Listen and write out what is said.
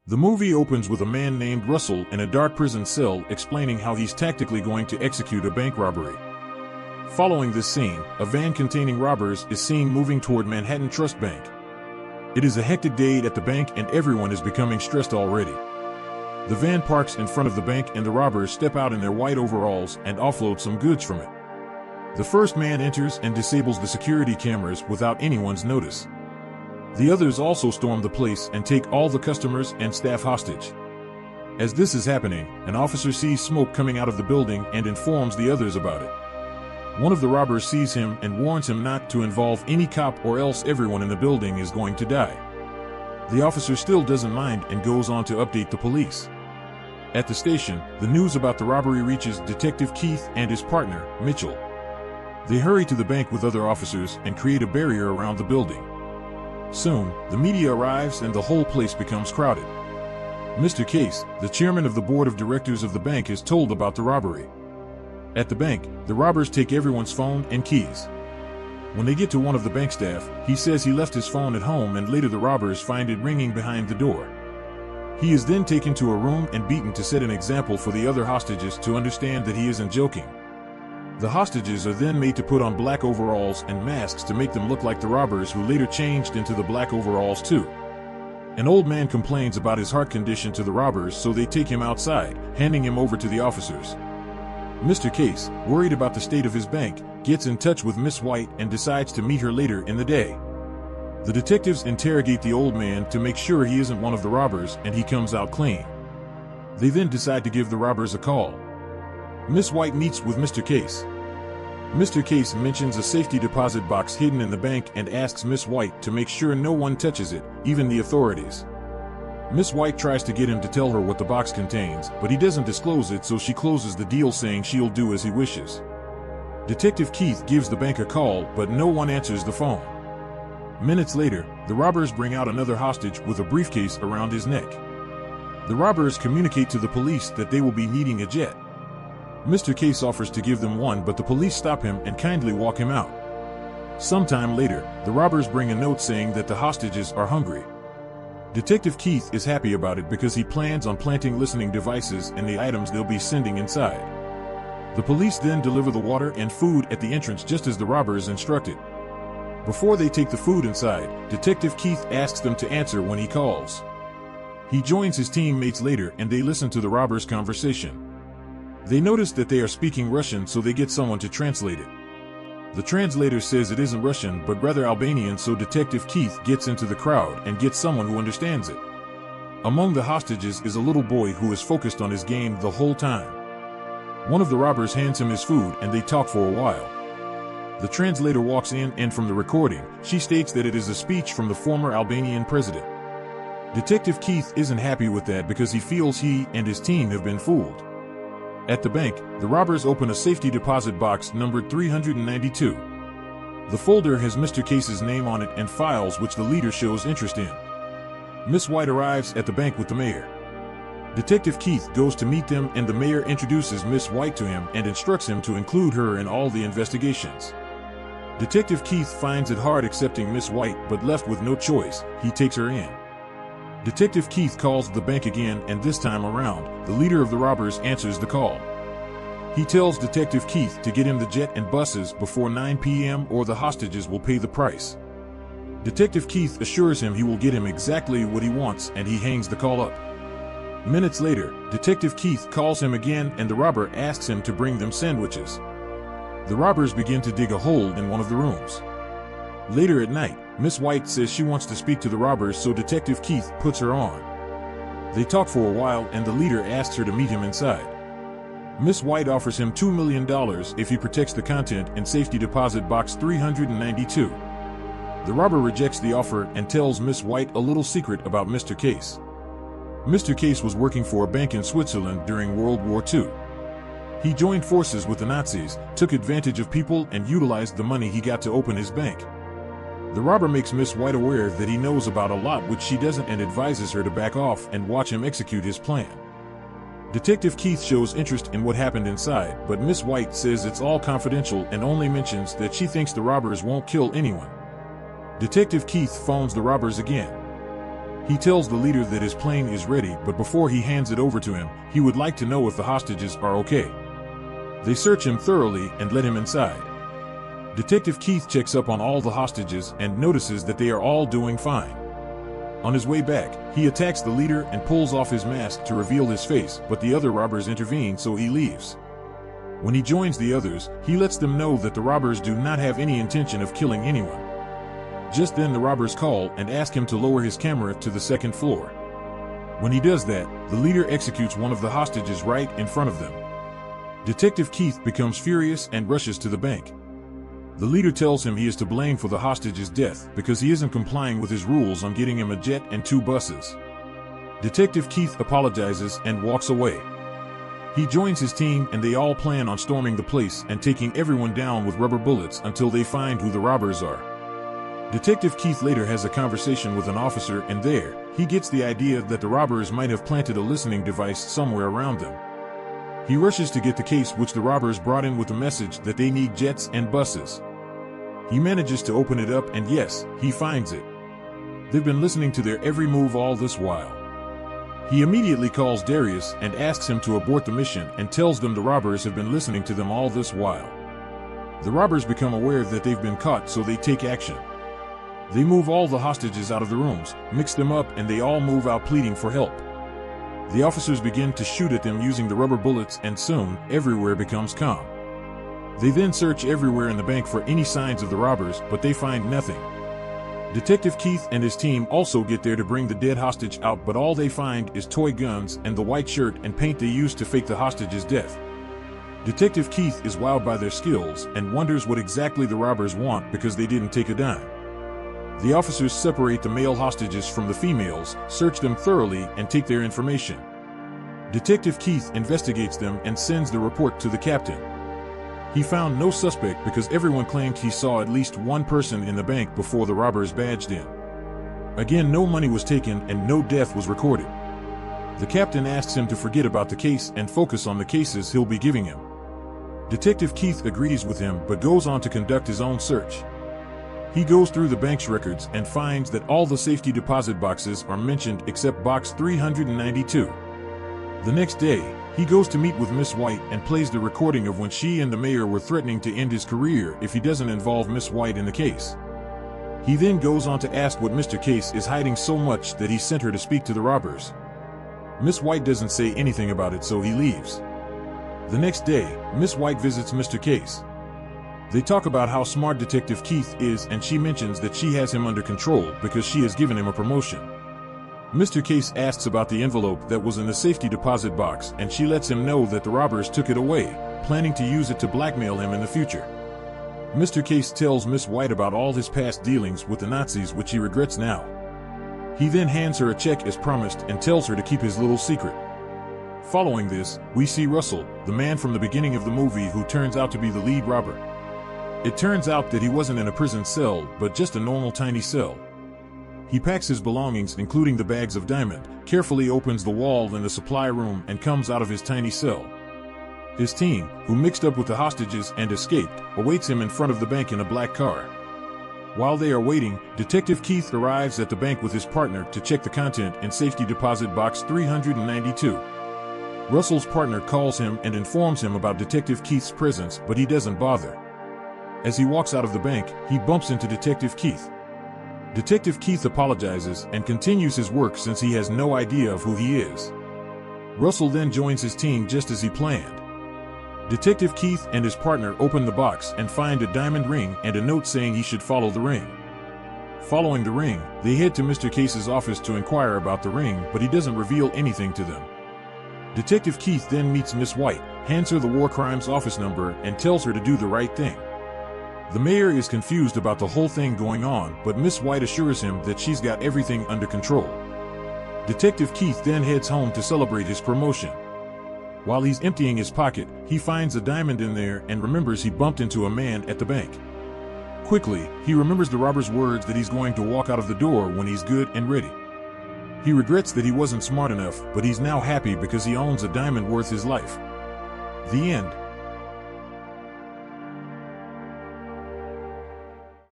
The movie opens with a man named Russell in a dark prison cell explaining how he's tactically going to execute a bank robbery. Following this scene, a van containing robbers is seen moving toward Manhattan Trust Bank. It is a hectic day at the bank and everyone is becoming stressed already. The van parks in front of the bank and the robbers step out in their white overalls and offload some goods from it. The first man enters and disables the security cameras without anyone's notice. The others also storm the place and take all the customers and staff hostage. As this is happening, an officer sees smoke coming out of the building and informs the others about it. One of the robbers sees him and warns him not to involve any cop or else everyone in the building is going to die. The officer still doesn't mind and goes on to update the police. At the station, the news about the robbery reaches Detective Keith and his partner, Mitchell. They hurry to the bank with other officers and create a barrier around the building. Soon, the media arrives and the whole place becomes crowded. Mr. Case, the chairman of the board of directors of the bank, is told about the robbery. At the bank, the robbers take everyone's phone and keys. When they get to one of the bank staff, he says he left his phone at home and later the robbers find it ringing behind the door. He is then taken to a room and beaten to set an example for the other hostages to understand that he isn't joking. The hostages are then made to put on black overalls and masks to make them look like the robbers, who later changed into the black overalls too. An old man complains about his heart condition to the robbers, so they take him outside, handing him over to the officers. Mr. Case, worried about the state of his bank, gets in touch with Miss White and decides to meet her later in the day. The detectives interrogate the old man to make sure he isn't one of the robbers and he comes out clean. They then decide to give the robbers a call. Miss White meets with Mr. Case. Mr. Case mentions a safety deposit box hidden in the bank and asks Miss White to make sure no one touches it, even the authorities. Miss White tries to get him to tell her what the box contains, but he doesn't disclose it, so she closes the deal saying she'll do as he wishes. Detective Keith gives the bank a call, but no one answers the phone. Minutes later, the robbers bring out another hostage with a briefcase around his neck. The robbers communicate to the police that they will be needing a jet. Mr. Case offers to give them one, but the police stop him and kindly walk him out. Sometime later, the robbers bring a note saying that the hostages are hungry. Detective Keith is happy about it because he plans on planting listening devices in the items they'll be sending inside. The police then deliver the water and food at the entrance just as the robbers instructed. Before they take the food inside, Detective Keith asks them to answer when he calls. He joins his teammates later and they listen to the robbers' conversation. They notice that they are speaking Russian, so they get someone to translate it. The translator says it isn't Russian but rather Albanian, so Detective Keith gets into the crowd and gets someone who understands it. Among the hostages is a little boy who is focused on his game the whole time. One of the robbers hands him his food and they talk for a while. The translator walks in and from the recording, she states that it is a speech from the former Albanian president. Detective Keith isn't happy with that because he feels he and his team have been fooled. At the bank, the robbers open a safety deposit box numbered 392. The folder has Mr. Case's name on it and files which the leader shows interest in. Miss White arrives at the bank with the mayor. Detective Keith goes to meet them and the mayor introduces Miss White to him and instructs him to include her in all the investigations. Detective Keith finds it hard accepting Miss White, but left with no choice, he takes her in. Detective Keith calls the bank again, and this time around, the leader of the robbers answers the call. He tells Detective Keith to get him the jet and buses before 9 p.m. or the hostages will pay the price. Detective Keith assures him he will get him exactly what he wants and he hangs the call up. Minutes later, Detective Keith calls him again and the robber asks him to bring them sandwiches. The robbers begin to dig a hole in one of the rooms. Later at night, Miss White says she wants to speak to the robbers, so Detective Keith puts her on. They talk for a while and the leader asks her to meet him inside. Miss White offers him $2 million if he protects the content in safety deposit box 392. The robber rejects the offer and tells Miss White a little secret about Mr. Case. Mr. Case was working for a bank in Switzerland during World War II. He joined forces with the Nazis, took advantage of people and utilized the money he got to open his bank. The robber makes Miss White aware that he knows about a lot which she doesn't and advises her to back off and watch him execute his plan. Detective Keith shows interest in what happened inside, but Miss White says it's all confidential and only mentions that she thinks the robbers won't kill anyone. Detective Keith phones the robbers again. He tells the leader that his plane is ready, but before he hands it over to him, he would like to know if the hostages are okay. They search him thoroughly and let him inside. Detective Keith checks up on all the hostages and notices that they are all doing fine. On his way back, he attacks the leader and pulls off his mask to reveal his face, but the other robbers intervene, so he leaves. When he joins the others, he lets them know that the robbers do not have any intention of killing anyone. Just then the robbers call and ask him to lower his camera to the second floor. When he does that, the leader executes one of the hostages right in front of them. Detective Keith becomes furious and rushes to the bank. The leader tells him he is to blame for the hostage's death because he isn't complying with his rules on getting him a jet and 2 buses. Detective Keith apologizes and walks away. He joins his team and they all plan on storming the place and taking everyone down with rubber bullets until they find who the robbers are. Detective Keith later has a conversation with an officer, and there, he gets the idea that the robbers might have planted a listening device somewhere around them. He rushes to get the case which the robbers brought in with the message that they need jets and buses. He manages to open it up and yes, he finds it. They've been listening to their every move all this while. He immediately calls Darius and asks him to abort the mission and tells them the robbers have been listening to them all this while. The robbers become aware that they've been caught, so they take action. They move all the hostages out of the rooms, mix them up, and they all move out pleading for help. The officers begin to shoot at them using the rubber bullets, and soon, everywhere becomes calm. They then search everywhere in the bank for any signs of the robbers, but they find nothing. Detective Keith and his team also get there to bring the dead hostage out, but all they find is toy guns and the white shirt and paint they used to fake the hostage's death. Detective Keith is wowed by their skills and wonders what exactly the robbers want because they didn't take a dime. The officers separate the male hostages from the females, search them thoroughly, and take their information. Detective Keith investigates them and sends the report to the captain. He found no suspect because everyone claimed he saw at least one person in the bank before the robbers badged in. Again, no money was taken and no death was recorded. The captain asks him to forget about the case and focus on the cases he'll be giving him. Detective Keith agrees with him but goes on to conduct his own search. He goes through the bank's records and finds that all the safety deposit boxes are mentioned except box 392. The next day, he goes to meet with Miss White and plays the recording of when she and the mayor were threatening to end his career if he doesn't involve Miss White in the case. He then goes on to ask what Mr. Case is hiding so much that he sent her to speak to the robbers. Miss White doesn't say anything about it, so he leaves. The next day, Miss White visits Mr. Case. They talk about how smart Detective Keith is, and she mentions that she has him under control because she has given him a promotion. Mr. Case asks about the envelope that was in the safety deposit box, and she lets him know that the robbers took it away, planning to use it to blackmail him in the future. Mr. Case tells Miss White about all his past dealings with the Nazis, which he regrets now. He then hands her a check as promised and tells her to keep his little secret. Following this, we see Russell, the man from the beginning of the movie who turns out to be the lead robber. It turns out that he wasn't in a prison cell, but just a normal tiny cell. He packs his belongings, including the bags of diamond, carefully opens the wall in the supply room and comes out of his tiny cell. His team, who mixed up with the hostages and escaped, awaits him in front of the bank in a black car. While they are waiting, Detective Keith arrives at the bank with his partner to check the content in safety deposit box 392. Russell's partner calls him and informs him about Detective Keith's presence, but he doesn't bother. As he walks out of the bank, he bumps into Detective Keith. Detective Keith apologizes and continues his work since he has no idea of who he is. Russell then joins his team just as he planned. Detective Keith and his partner open the box and find a diamond ring and a note saying he should follow the ring. Following the ring, they head to Mr. Case's office to inquire about the ring, but he doesn't reveal anything to them. Detective Keith then meets Miss White, hands her the War Crimes office number, and tells her to do the right thing. The mayor is confused about the whole thing going on, but Miss White assures him that she's got everything under control. Detective Keith then heads home to celebrate his promotion. While he's emptying his pocket, he finds a diamond in there and remembers he bumped into a man at the bank. Quickly, he remembers the robber's words that he's going to walk out of the door when he's good and ready. He regrets that he wasn't smart enough, but he's now happy because he owns a diamond worth his life. The end.